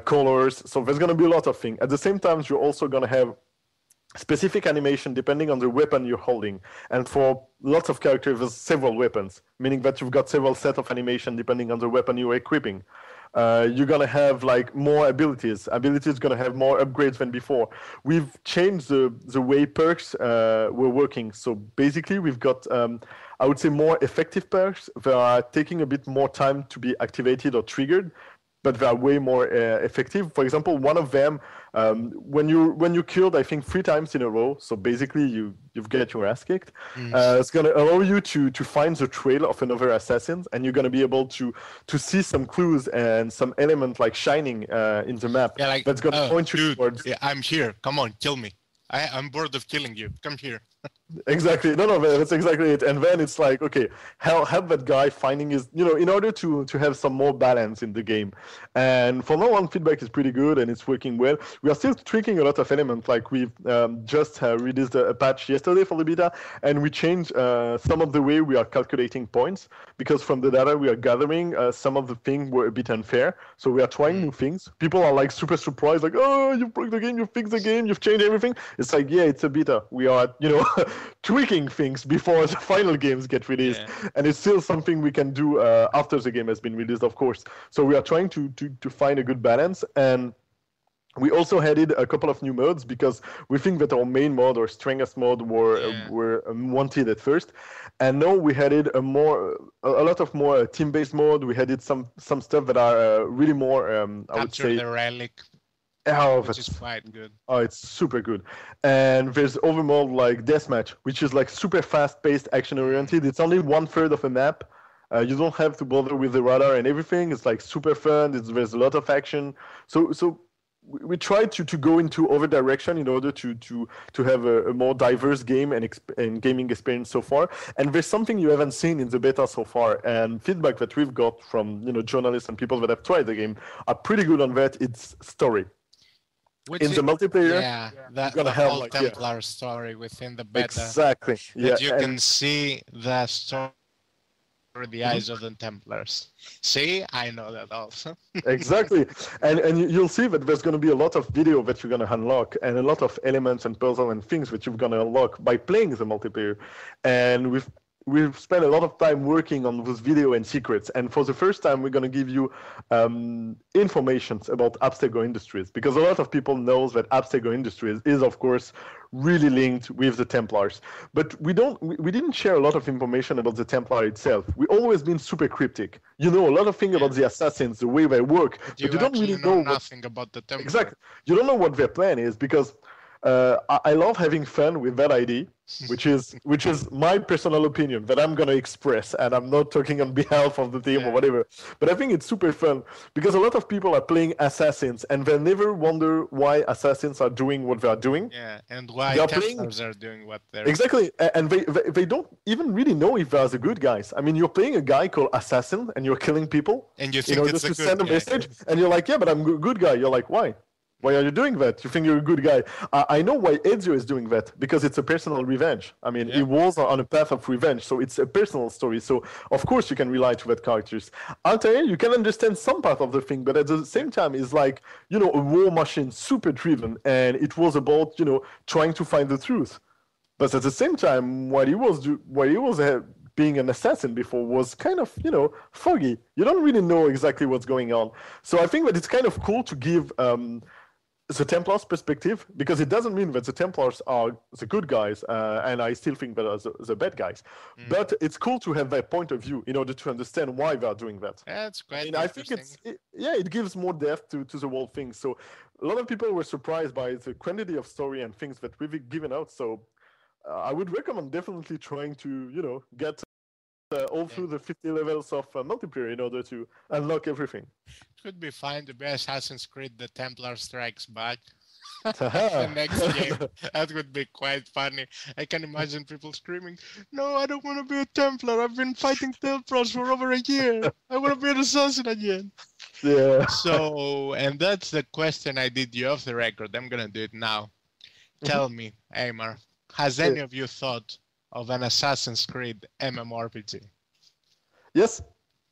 colors. So there's going to be a lot of things. At the same time, you're also going to have specific animation depending on the weapon you're holding. And for lots of characters, there's several weapons, meaning that you've got several sets of animation depending on the weapon you're equipping. You're going to have like more abilities. Abilities going to have more upgrades than before. We've changed the way perks were working. So basically, we've got, I would say, more effective perks that are taking a bit more time to be activated or triggered, but they are way more effective. For example, one of them, when you killed, I think 3 times in a row, so basically you get your ass kicked, it's going to allow you to find the trail of another assassin, and you're going to be able to see some clues and some element like shining in the map. Yeah, like, that's going to point you towards. Yeah, I'm here. Come on, kill me. I'm bored of killing you. Come here. Exactly. No, that's exactly it. And then it's like, okay, help that guy finding his, in order to have some more balance in the game. And for now on, feedback is pretty good and it's working well. We are still tweaking a lot of elements. Like we've just released a patch yesterday for the beta, and we changed some of the way we are calculating points, because from the data we are gathering, some of the things were a bit unfair. So we are trying new things. People are like super surprised, like, oh, you broke the game, you fixed the game, you've changed everything. It's like, yeah, it's a beta. We are, tweaking things before the final games get released, and it's still something we can do after the game has been released, of course. So we are trying to find a good balance, and we also added a couple of new modes because we think that our main mode or strongest mode were wanted at first, and now we added a lot of more team-based mode. We added some stuff that are really more I would say the relic. Oh, which is quite good. Oh, it's super good. And there's other mode like Deathmatch, which is like super fast-paced, action-oriented. It's only 1/3 of a map. You don't have to bother with the radar and everything. It's like super fun. There's a lot of action. So we tried to go into other direction in order to have a more diverse game and gaming experience so far. And there's something you haven't seen in the beta so far. And feedback that we've got from journalists and people that have tried the game are pretty good on that. It's story. In the multiplayer, the whole Templar story within the beta. Exactly. That you can see the story through the eyes of the Templars. See, I know that also. Exactly, and you'll see that there's going to be a lot of video that you're going to unlock, and a lot of elements and puzzle and things that you're going to unlock by playing the multiplayer. And we've spent a lot of time working on those video and secrets, and for the first time we're going to give you information about Abstergo Industries, because a lot of people know that Abstergo Industries is of course really linked with the Templars, but we didn't share a lot of information about the Templar itself. We've always been super cryptic. A lot of things about the Assassins, the way they work, but you don't really know nothing about the Templar. Exactly. You don't know what their plan is, because I love having fun with that idea, which is my personal opinion that I'm gonna express, and I'm not talking on behalf of the team or whatever. But I think it's super fun because a lot of people are playing assassins, and they never wonder why assassins are doing what they are doing. Yeah, and why They're playing Templars are doing what they're exactly, and they don't even really know if they're the good guys. I mean, you're playing a guy called Assassin, and you're killing people, and you think it's just a to good send a guy. message, and you're like, yeah, but I'm a good guy. You're like, why? Why are you doing that? You think you're a good guy. I know why Ezio is doing that, because it's a personal revenge. I mean, he was on a path of revenge, so it's a personal story. So, of course, you can relate to that characters. Altair, you can understand some part of the thing, but at the same time, it's like, a war machine, super driven, and it was about, trying to find the truth. But at the same time, what he was being an assassin before was kind of, foggy. You don't really know exactly what's going on. So I think that it's kind of cool to give the Templars perspective, because it doesn't mean that the Templars are the good guys, and I still think that are the bad guys. But it's cool to have that point of view in order to understand why they are doing that. That's quite I think it gives more depth to the whole thing. So a lot of people were surprised by the quantity of story and things that we've given out. So I would recommend definitely trying to, get all through the 50 levels of multiplayer in order to unlock everything. It could be fine to be Assassin's Creed The Templar Strikes Back. The next game. That would be quite funny. I can imagine people screaming, "No, I don't want to be a Templar. I've been fighting Templars for over a year. I want to be an assassin again." Yeah. So, and that's the question I did you off the record. I'm going to do it now. Tell me, Aymar, has any of you thought of an Assassin's Creed MMORPG? Yes.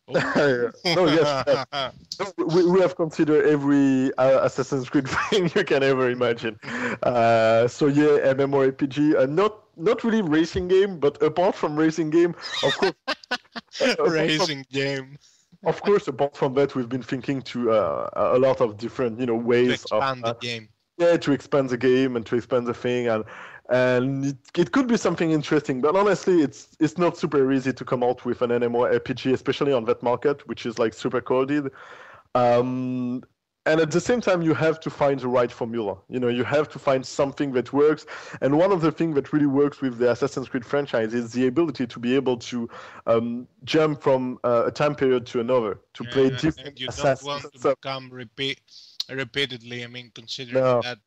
Oh. No, yes. We have considered every Assassin's Creed thing you can ever imagine. So yeah, MMORPG, not really racing game, but apart from racing game, of course. Racing game. Of course, apart from that, we've been thinking to a lot of different, ways to expand the game. Yeah, to expand the game and to expand the thing, and it could be something interesting. But honestly, it's not super easy to come out with an MMORPG, especially on that market, which is like super coded. And at the same time, you have to find the right formula. You have to find something that works. And one of the things that really works with the Assassin's Creed franchise is the ability to be able to jump from a time period to another, to play different and you assassins. don't want to become repeatedly. I mean, considering that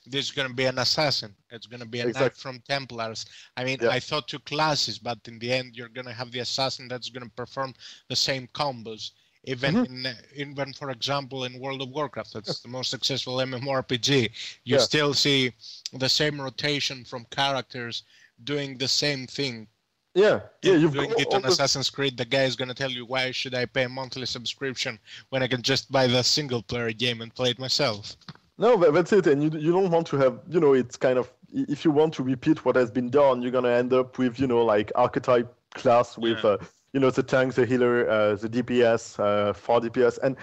this is going to be an assassin, it's going to be a knight from Templars. I mean, I thought two classes, but in the end, you're going to have the assassin that's going to perform the same combos. Even even for example, in World of Warcraft, that's the most successful MMORPG, you still see the same rotation from characters doing the same thing. You've doing it on Assassin's Creed. The guy is going to tell you, why should I pay a monthly subscription when I can just buy the single player game and play it myself? No, that's it. And you don't want to have, it's kind of, if you want to repeat what has been done, you're going to end up with, like archetype class with, the tank, the healer, the DPS, 4 DPS. And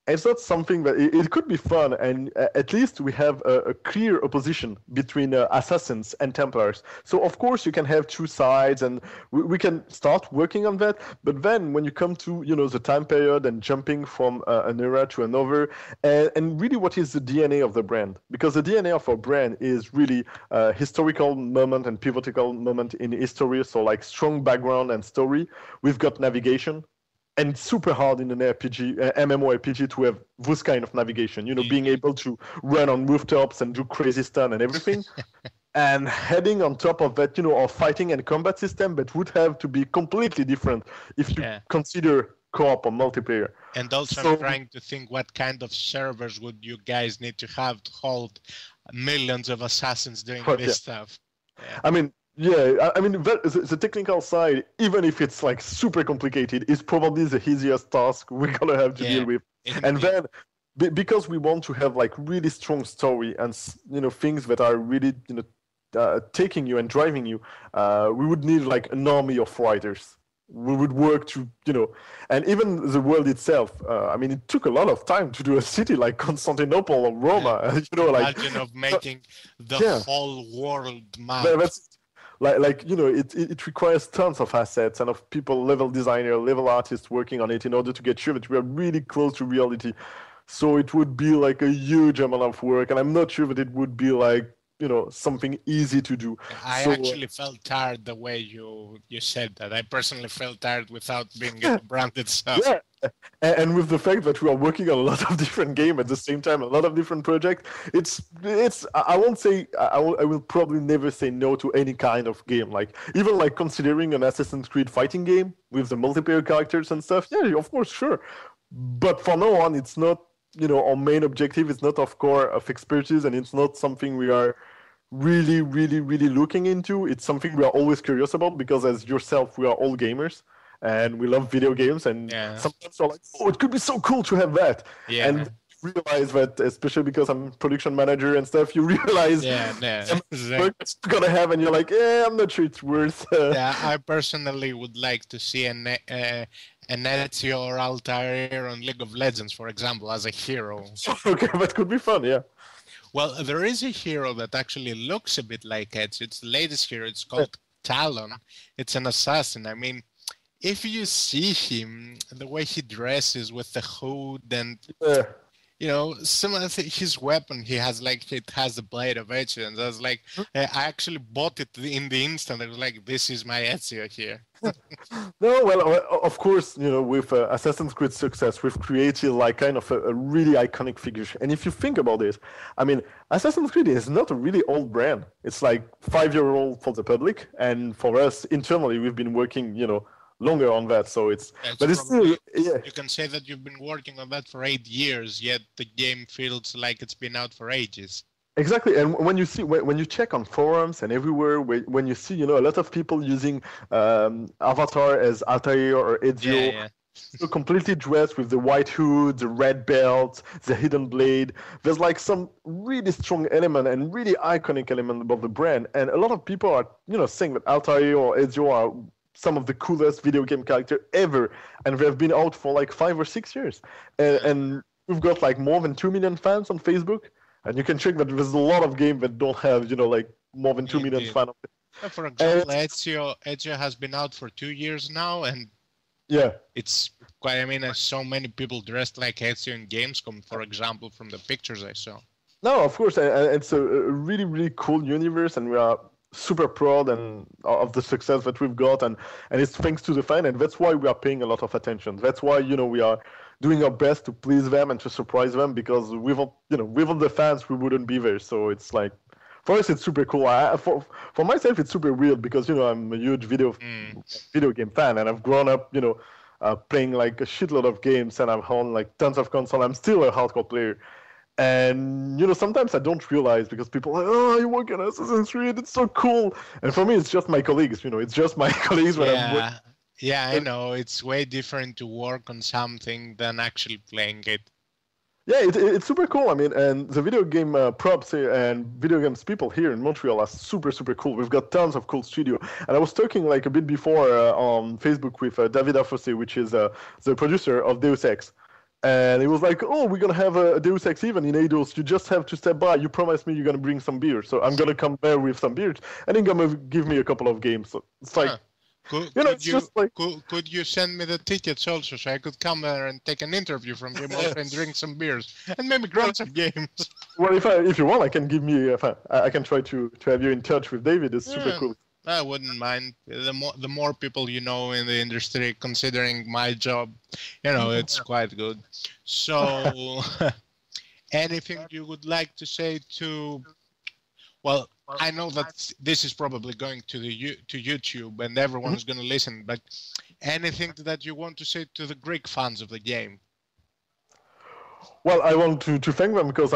it's not something that it could be fun, and at least we have a clear opposition between assassins and Templars. So of course you can have two sides, and we can start working on that. But then when you come to the time period and jumping from an era to another, and really what is the DNA of the brand? Because the DNA of our brand is really historical moment and pivotal moment in history. So like strong background and story. We've got navigation. And it's super hard in an RPG, MMORPG, to have this kind of navigation, being able to run on rooftops and do crazy stuff and everything. And heading on top of that, our fighting and combat system, but would have to be completely different if you consider co-op or multiplayer. And also I'm trying to think, what kind of servers would you guys need to have to hold millions of assassins doing this stuff? I mean, the technical side, even if it's like super complicated, is probably the easiest task we're gonna have to deal with. And then, because we want to have like really strong story and things that are really taking you and driving you, we would need like an army of writers. We would work to, and even the world itself. It took a lot of time to do a city like Constantinople or Roma. Imagine of making the whole world map. It requires tons of assets and of people, level designer, level artists working on it in order to get sure that we are really close to reality. So it would be like a huge amount of work, and I'm not sure that it would be like something easy to do. I actually felt tired the way you said that. I personally felt tired without being in the brand itself. Yeah, and with the fact that we are working on a lot of different games at the same time, a lot of different projects, it's I won't say I will probably never say no to any kind of game. Like even like considering an Assassin's Creed fighting game with the multiplayer characters and stuff. Yeah, of course, sure. But for now on, it's not our main objective. It's not of core of expertise, and it's not something we are really, really, really looking into. It's something we are always curious about because, as yourself, we are all gamers and we love video games. And sometimes we're like, oh, it could be so cool to have that. Yeah. And realize that, especially because I'm production manager and stuff, you realize exactly. it's gonna have, and you're like, I'm not sure it's worth. Yeah, I personally would like to see an Ezio or Altair on League of Legends, for example, as a hero. Okay, that could be fun, yeah. Well, there is a hero that actually looks a bit like Ezio. It's the latest hero. It's called Talon. It's an assassin. I mean, if you see him, the way he dresses with the hood and some of his weapon, it has the blade of Ezio, and I was like, I actually bought it in the instant. I was like, this is my Ezio here. No, well, of course, with Assassin's Creed success, we've created like kind of a really iconic figure. And if you think about this, I mean, Assassin's Creed is not a really old brand. It's like 5-year-old for the public, and for us internally, we've been working, longer on that. So it's still, you can say that you've been working on that for 8 years, yet the game feels like it's been out for ages. Exactly, and when you see when you check on forums and everywhere, when you see a lot of people using Avatar as Altair or Ezio, so completely dressed with the white hood, the red belt, the hidden blade, there's like some really strong element and really iconic element about the brand, and a lot of people are saying that Altair or Ezio are some of the coolest video game character ever, and they've been out for like 5 or 6 years, and we've got like more than 2 million fans on Facebook, and you can check that there's a lot of games that don't have like more than 2 million fans. For example, Ezio has been out for 2 years now, and it's quite. I mean, so many people dressed like Ezio in Gamescom, for example, from the pictures I saw. No, of course, it's a really, really cool universe, and we are super proud of the success that we've got, and it's thanks to the fans, and that's why we are paying a lot of attention. That's why we are doing our best to please them and to surprise them, because without the fans we wouldn't be there. So it's like, for us it's super cool. For myself it's super weird because I'm a huge video game fan, and I've grown up playing like a shitload of games, and I've owned like tons of console. I'm still a hardcore player. And sometimes I don't realize, because people are like, oh, you work on Assassin's Creed, it's so cool. And for me, it's just my colleagues. It's just my colleagues when I'm working. Yeah, I know. It's way different to work on something than actually playing it. Yeah, it's super cool. I mean, and the video game props and video games people here in Montreal are super, super cool. We've got tons of cool studio. And I was talking like a bit before on Facebook with David Afosse, which is the producer of Deus Ex. And he was like, oh, we're going to have a Deus Ex event in Eidos. You just have to step by. You promised me you're going to bring some beer. So I'm going to come there with some beers. And he's going to give me a couple of games. So it's like, could you send me the tickets also, so I could come there and take an interview from him and drink some beers and maybe grab some games? Well, if you want, I can try to have you in touch with David. It's super cool. I wouldn't mind. The more people in the industry, considering my job, it's quite good. So, anything you would like to say to? Well, I know that this is probably going to YouTube and everyone's going to listen, but anything that you want to say to the Greek fans of the game? Well, I want to thank them, because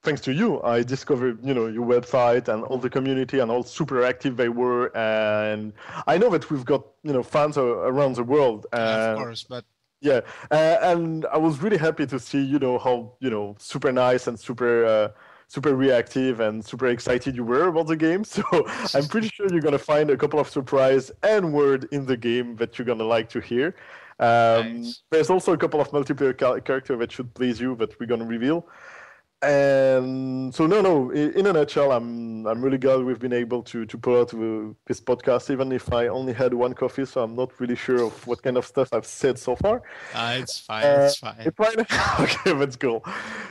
thanks to you, I discovered, your website and all the community and how super active they were. And I know that we've got, fans around the world. Of course, but... Yeah, and I was really happy to see, how, super nice and super reactive and super excited you were about the game. So I'm pretty sure you're going to find a couple of surprise and word in the game that you're going to like to hear. Nice. There's also a couple of multiplayer characters that should please you that we're going to reveal. And so no, in a nutshell, I'm really glad we've been able to pull out this podcast, even if I only had one coffee, so I'm not really sure of what kind of stuff I've said so far. It's fine. It's It's fine. fine. Okay, that's cool.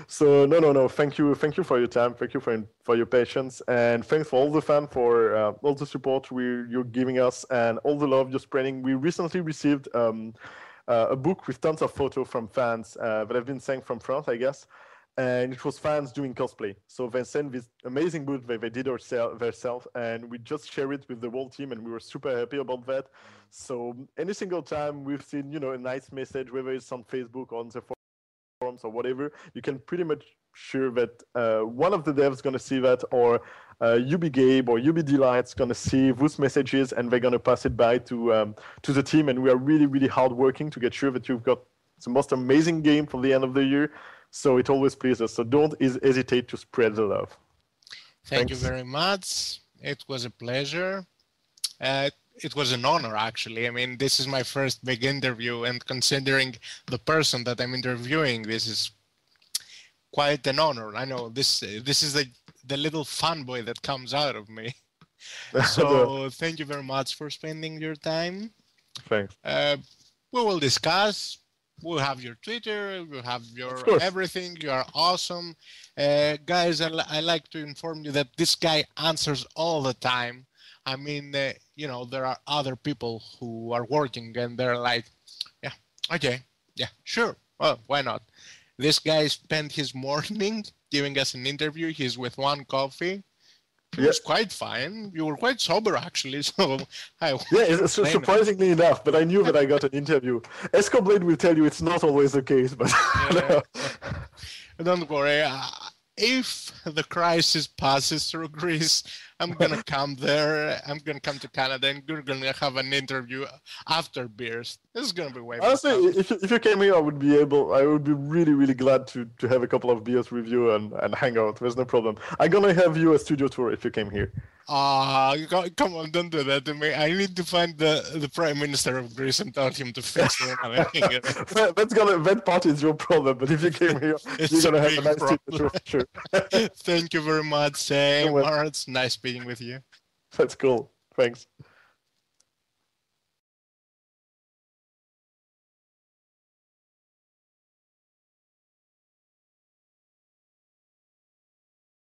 So no. Thank you for your time. Thank you for your patience, and thanks for all the fans for all the support you're giving us and all the love you're spreading. We recently received a book with tons of photos from fans that have been sent from France, I guess, and it was fans doing cosplay. So they sent this amazing book that they did themselves, and we just share it with the whole team, and we were super happy about that. So any single time we've seen, a nice message, whether it's on Facebook, on the forums, or whatever, you can pretty much sure that one of the devs going to see that, or UB Gabe or UB Delight's going to see those messages, and they're going to pass it by to the team. And we are really, really hard working to get sure that you've got the most amazing game for the end of the year. So it always pleases us. So don't hesitate to spread the love. Thank you Thanks. very much. It was a pleasure. It was an honor, actually. I mean, this is my first big interview, and considering the person that I'm interviewing, this is quite an honor. I know this is the little fanboy that comes out of me. So thank you very much for spending your time. Thanks. We will discuss. We'll have your Twitter. We'll have your everything. You are awesome. Guys, I like to inform you that this guy answers all the time. I mean, there are other people who are working and they're like, yeah, okay, yeah, sure. Well, why not? This guy spent his morning giving us an interview. He's with one coffee. It was quite fine. You were quite sober, actually. So it's surprisingly enough. But I knew that I got an interview. Escoblade will tell you it's not always the case, but don't worry. If the crisis passes through Greece, I'm gonna come there. I'm gonna come to Canada, and we're gonna have an interview after beers. This is gonna be way more honestly, fun. if you came here, I would be really, really glad to have a couple of beers with you and hang out. There's no problem. I'm gonna have you a studio tour if you came here. Come on, don't do that to me. I need to find the Prime Minister of Greece and tell him to fix it. That part is your problem, but if you came here, you're gonna have a nice studio tour for sure. Thank you very much, Aymar. It's nice speaking with you. That's cool. Thanks.